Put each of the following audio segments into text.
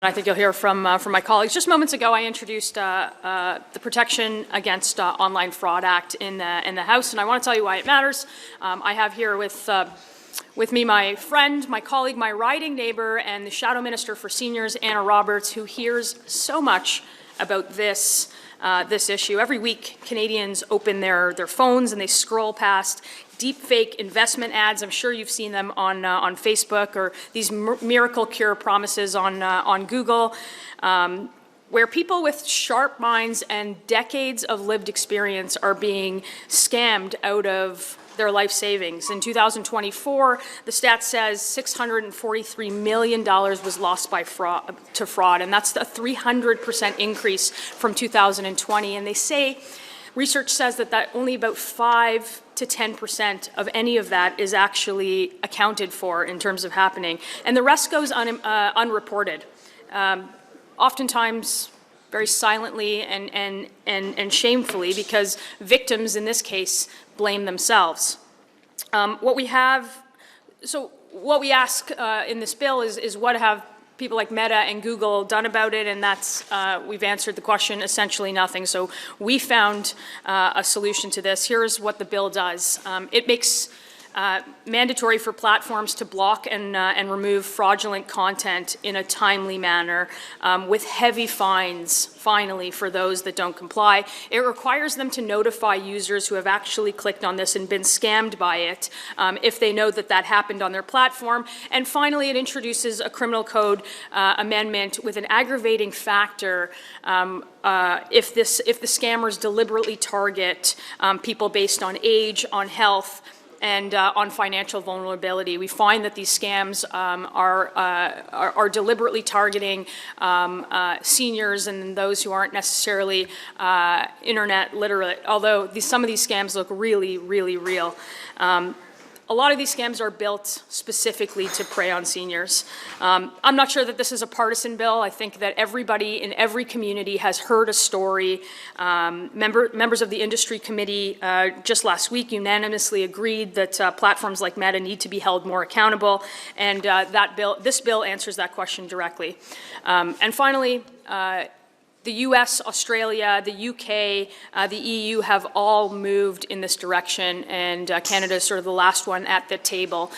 I think you'll hear from my colleagues. Just moments ago, I introduced the Protection Against Online Fraud Act in the House, and I want to tell you why it matters. I have here with me my friend, my colleague, my riding neighbour, and the Shadow Minister for Seniors, Anna Roberts, who hears so much about this issue. Every week, Canadians open their phones and they scroll past deep-fake investment ads. I'm sure you've seen them on Facebook, or these miracle cure promises on Google, where people with sharp minds and decades of lived experience are being scammed out of their life savings. In 2024, the stat says $643 million was lost to fraud, and that's a 300% increase from 2020. And they say, research says that only about 5 to 10% of any of that is actually accounted for in terms of happening, and the rest goes unreported, oftentimes very silently and shamefully, because victims in this case blame themselves. What we ask in this bill is what have people like Meta and Google done about it, and that's, we've answered the question, essentially nothing. So we found a solution to this. Here's what the bill does. It makes mandatory for platforms to block and remove fraudulent content in a timely manner, with heavy fines, finally, for those that don't comply. It requires them to notify users who have actually clicked on this and been scammed by it, if they know that that happened on their platform. And finally, it introduces a criminal code amendment with an aggravating factor if the scammers deliberately target people based on age, on health, and on financial vulnerability. We find that these scams are deliberately targeting seniors and those who aren't necessarily internet literate, although some of these scams look really, really real. A lot of these scams are built specifically to prey on seniors. I'm not sure that this is a partisan bill. I think that everybody in every community has heard a story. Members of the industry committee just last week unanimously agreed that platforms like Meta need to be held more accountable, and this bill answers that question directly. And finally, the US, Australia, the UK, the EU have all moved in this direction, and Canada is sort of the last one at the table.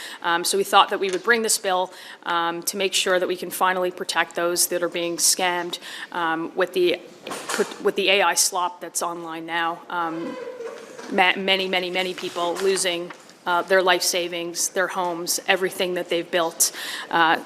So we thought that we would bring this bill to make sure that we can finally protect those that are being scammed with the AI slop that's online now. Many people losing their life savings, their homes, everything that they've built.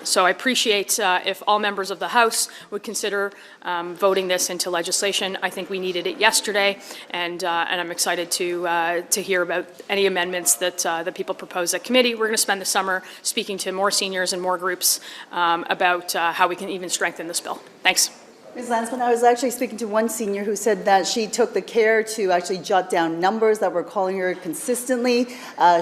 So I appreciate if all members of the House would consider voting this into legislation. I think we needed it yesterday, and I'm excited to hear about any amendments that people propose at committee. We're going to spend the summer speaking to more seniors and more groups about how we can even strengthen this bill. Thanks. Ms. Lantsman, I was actually speaking to one senior who said that she took the care to actually jot down numbers that were calling her consistently.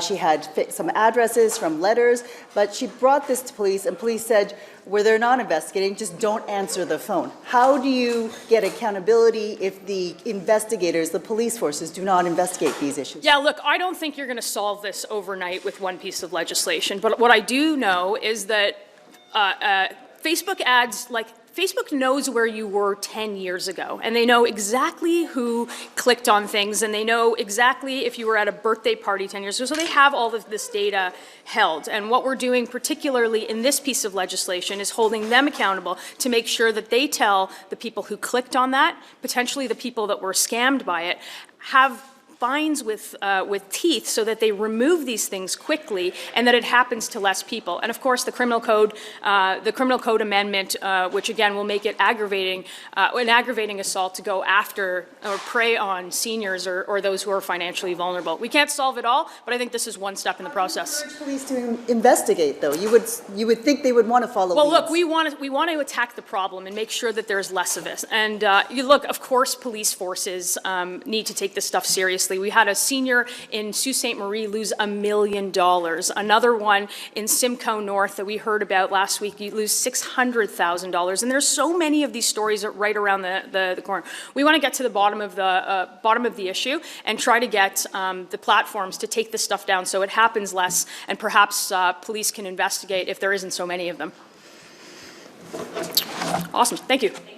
She had some addresses from letters, but she brought this to police, and police said, where they're not investigating, just don't answer the phone. How do you get accountability if the investigators, the police forces, do not investigate these issues? Yeah, look, I don't think you're going to solve this overnight with one piece of legislation, but what I do know is that Facebook ads, Facebook knows where you were 10 years ago, and they know exactly who clicked on things, and they know exactly if you were at a birthday party 10 years ago. So they have all of this data held. And what we're doing, particularly in this piece of legislation, is holding them accountable to make sure that they tell the people who clicked on that, potentially the people that were scammed by it, have fines with teeth so that they remove these things quickly and that it happens to less people. And of course, the criminal code amendment, which again will make it an aggravating assault to go after or prey on seniors or those who are financially vulnerable. We can't solve it all, but I think this is one step in the process. How do you urge police to investigate, though? You would think they would want to follow. Well, look, we want to attack the problem and make sure that there's less of it. And look, of course, police forces need to take this stuff seriously. We had a senior in Sault Ste. Marie lose $1 million. Another one in Simcoe North that we heard about last week, you lose $600,000. And there's so many of these stories right around the corner. We want to get to the bottom of the issue and try to get the platforms to take this stuff down so it happens less, and perhaps police can investigate if there isn't so many of them. Awesome, thank you.